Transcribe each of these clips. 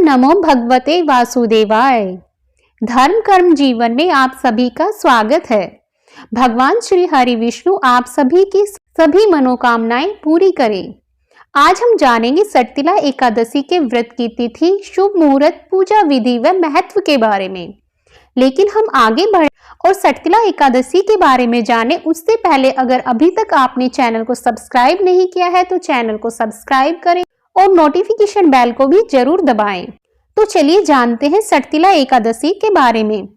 नमो भगवते वासुदेवाय। धर्म कर्म जीवन में आप सभी का स्वागत है। भगवान श्री हरि विष्णु आप सभी की सभी मनोकामनाएं पूरी करें। आज हम जानेंगे सटतिला एकादशी के व्रत की तिथि, शुभ मुहूर्त, पूजा विधि व महत्व के बारे में। लेकिन हम आगे बढ़े और सटतिला एकादशी के बारे में जाने उससे पहले अगर अभी तक आपने चैनल को सब्सक्राइब नहीं किया है तो चैनल को सब्सक्राइब करें और नोटिफिकेशन बेल को भी जरूर दबाएं। तो चलिए जानते हैं सटतिला एकादशी के बारे में।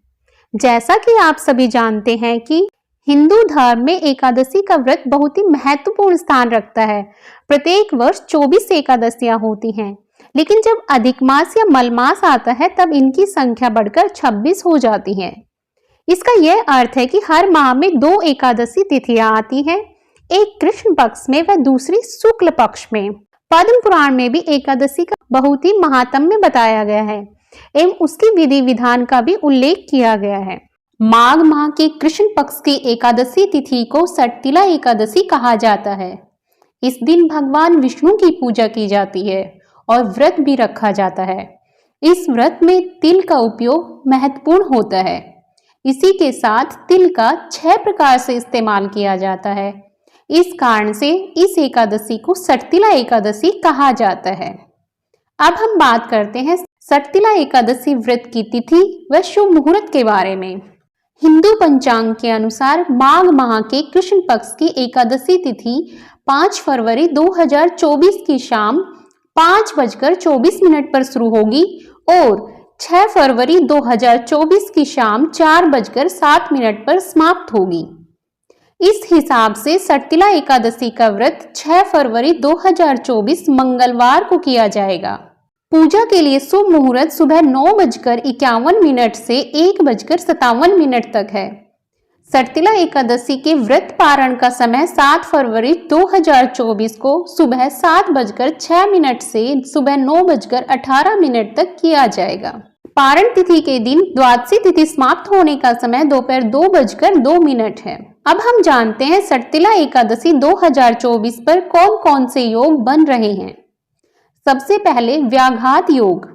जैसा कि आप सभी जानते हैं कि हिंदू धर्म में एकादशी का व्रत बहुत ही महत्वपूर्ण स्थान रखता है। प्रत्येक वर्ष 24 एकादशियां होती हैं, लेकिन जब अधिक मास या मलमास आता है तब इनकी संख्या बढ़कर 26 हो जाती है। इसका यह अर्थ है कि हर माह में 2 एकादशी तिथियां आती हैं, एक कृष्ण पक्ष में व दूसरी शुक्ल पक्ष में। पद्म पुराण में भी एकादशी का बहुत ही महात्म्य बताया गया है एवं उसकी विधि विधान का भी उल्लेख किया गया है। माघ माह की कृष्ण पक्ष की एकादशी तिथि को सटतिला एकादशी कहा जाता है। इस दिन भगवान विष्णु की पूजा की जाती है और व्रत भी रखा जाता है। इस व्रत में तिल का उपयोग महत्वपूर्ण होता है। इसी के साथ तिल का 6 प्रकार से इस्तेमाल किया जाता है। इस कारण से इस एकादशी को सटतिला एकादशी कहा जाता है। अब हम बात करते हैं सटतिला एकादशी व्रत की तिथि व शुभ मुहूर्त के बारे में। हिंदू पंचांग के अनुसार माघ माह के कृष्ण पक्ष की एकादशी तिथि 5 फरवरी 2024 की शाम 5:24 पर शुरू होगी और 6 फरवरी 2024 की शाम 4:07 पर समाप्त होगी। इस हिसाब से सटतिला एकादशी का व्रत 6 फरवरी 2024 मंगलवार को किया जाएगा। पूजा के लिए शुभ मुहूर्त सुबह 9:51 से 1:57 तक है। सटतिला एकादशी के व्रत पारण का समय 7 फरवरी 2024 को सुबह 7:06 से सुबह 9:18 तक किया जाएगा। पारण तिथि के दिन द्वादशी तिथि समाप्त होने का समय दोपहर 2:02 है। अब हम जानते हैं सटतिला एकादशी 2024 पर कौन कौन से योग बन रहे हैं। सबसे पहले व्याघात योग।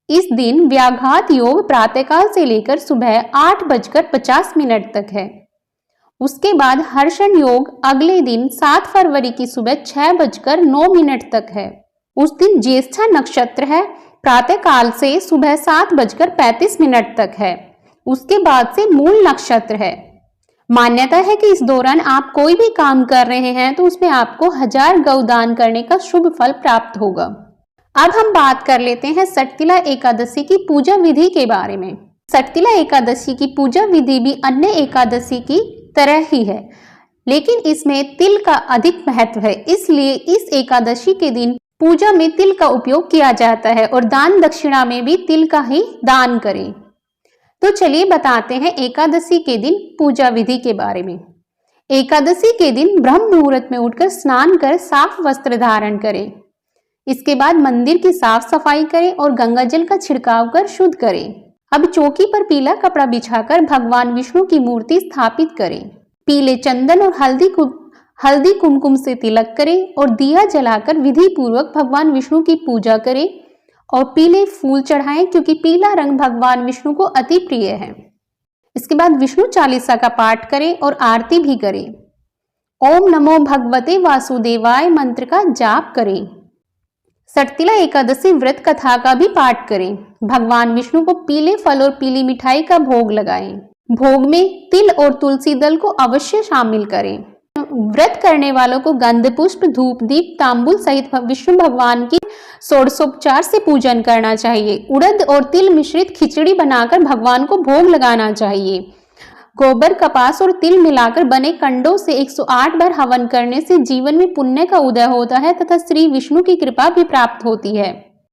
इस दिन व्याघात योग प्रातःकाल से लेकर सुबह 8:50 तक है। उसके बाद हर्षण योग अगले दिन 7 फरवरी की सुबह 6:09 तक है। उस दिन ज्येष्ठा नक्षत्र है, प्रातःकाल से सुबह 7:35 तक है। उसके बाद से मूल नक्षत्र है। मान्यता है कि इस दौरान आप कोई भी काम कर रहे हैं तो उसमें आपको 1000 गौदान करने का शुभ फल प्राप्त होगा। अब हम बात कर लेते हैं सटतिला एकादशी की पूजा विधि के बारे में। सटतिला एकादशी की पूजा विधि भी अन्य एकादशी की तरह ही है, लेकिन इसमें तिल का अधिक महत्व है। इसलिए इस एकादशी के दिन पूजा में तिल का उपयोग किया जाता है और दान दक्षिणा में भी तिल का ही दान करें। तो चलिए बताते हैं एकादशी के दिन पूजा विधि के बारे में। एकादशी के दिन ब्रह्म मुहूर्त में उठकर स्नान कर साफ वस्त्र धारण करें। इसके बाद मंदिर की साफ सफाई करें और गंगा जल का छिड़काव कर शुद्ध करें। अब चौकी पर पीला कपड़ा बिछाकर भगवान विष्णु की मूर्ति स्थापित करें। पीले चंदन और हल्दी कुमकुम से तिलक करें और दिया जलाकर विधि पूर्वक भगवान विष्णु की पूजा करें और पीले फूल चढ़ाएं, क्योंकि पीला रंग भगवान विष्णु को अति प्रिय है। इसके बाद विष्णु चालीसा का पाठ करें और आरती भी करें। ओम नमो भगवते वासुदेवाय मंत्र का जाप करें। सटतिला एकादशी व्रत कथा का भी पाठ करें। भगवान विष्णु को पीले फल और पीली मिठाई का भोग लगाएं। भोग में तिल और तुलसी दल को अवश्य शामिल करें। व्रत करने वालों को गंध पुष्प, धूप, दीप, तांबुल सहित विष्णु भगवान की षोडशोपचार से पूजन करना चाहिए। उड़द और तिल मिश्रित खिचड़ी बनाकर भगवान को भोग लगाना चाहिए। गोबर, कपास और तिल मिलाकर बने कंडों से 108 बार हवन करने से जीवन में पुण्य का उदय होता है तथा श्री विष्णु की कृपा भी प्राप्त होती है।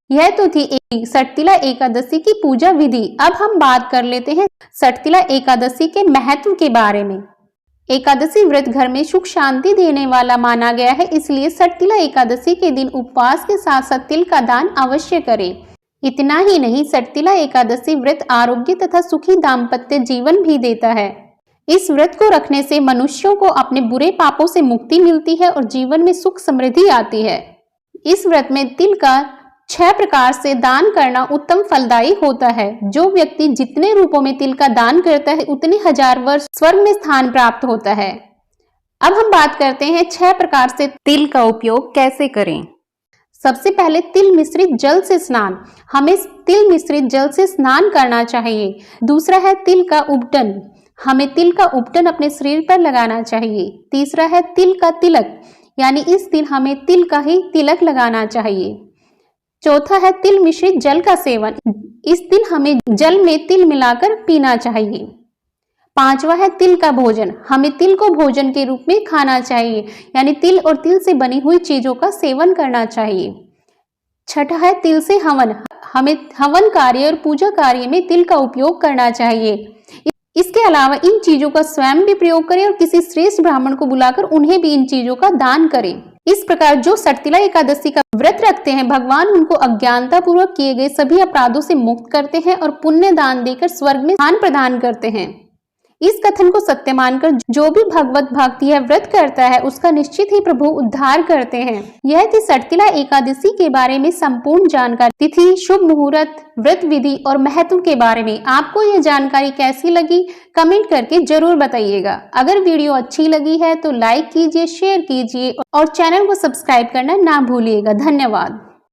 यह तो थी सटतिला एकादशी की पूजा विधि। अब हम बात कर लेते हैं सटतिला एकादशी के महत्व के बारे में। एकादशी व्रत घर में सुख शांति देने वाला माना गया है, इसलिए सटतिला एकादशी के दिन उपवास के साथ साथ तिल का दान अवश्य करें। इतना ही नहीं, सटतिला एकादशी व्रत आरोग्य तथा सुखी दाम्पत्य जीवन भी देता है। इस व्रत को रखने से मनुष्यों को अपने बुरे पापों से मुक्ति मिलती है और जीवन में सुख समृद्धि आती है। इस व्रत में तिल का 6 प्रकार से दान करना उत्तम फलदायी होता है। जो व्यक्ति जितने रूपों में तिल का दान करता है उतने हजार वर्ष स्वर्ग में स्थान प्राप्त होता है। अब हम बात करते हैं 6 प्रकार से तिल का उपयोग कैसे करें। सबसे पहले तिल मिश्रित जल से स्नान। हमें तिल मिश्रित जल से स्नान करना चाहिए। दूसरा है तिल का उपटन। हमें तिल का उपटन अपने शरीर पर लगाना चाहिए। तीसरा है तिल का तिलक, यानी इस दिन हमें तिल का ही तिलक लगाना चाहिए। चौथा है तिल मिश्रित जल का सेवन। इस दिन हमें जल में तिल मिलाकर पीना चाहिए। पांचवा है तिल का भोजन। हमें तिल को भोजन के रूप में खाना चाहिए, यानी तिल और तिल से बनी हुई चीजों का सेवन करना चाहिए। छठा है तिल से हवन। हमें हवन कार्य और पूजा कार्य में तिल का उपयोग करना चाहिए। इसके अलावा इन चीजों का स्वयं भी प्रयोग करें और किसी श्रेष्ठ ब्राह्मण को बुलाकर उन्हें भी इन चीजों का दान करें। इस प्रकार जो सटतिला एकादशी का व्रत रखते हैं, भगवान उनको अज्ञानता पूर्वक किए गए सभी अपराधों से मुक्त करते हैं और पुण्य दान देकर स्वर्ग में स्थान प्रदान करते हैं। इस कथन को सत्य मानकर जो भी भगवत भक्ति है व्रत करता है उसका निश्चित ही प्रभु उद्धार करते हैं। यह थी सटतिला एकादशी के बारे में संपूर्ण जानकारी। तिथि, शुभ मुहूर्त, व्रत विधि और महत्व के बारे में आपको यह जानकारी कैसी लगी कमेंट करके जरूर बताइएगा। अगर वीडियो अच्छी लगी है तो लाइक कीजिए, शेयर कीजिए और चैनल को सब्सक्राइब करना ना भूलिएगा। धन्यवाद।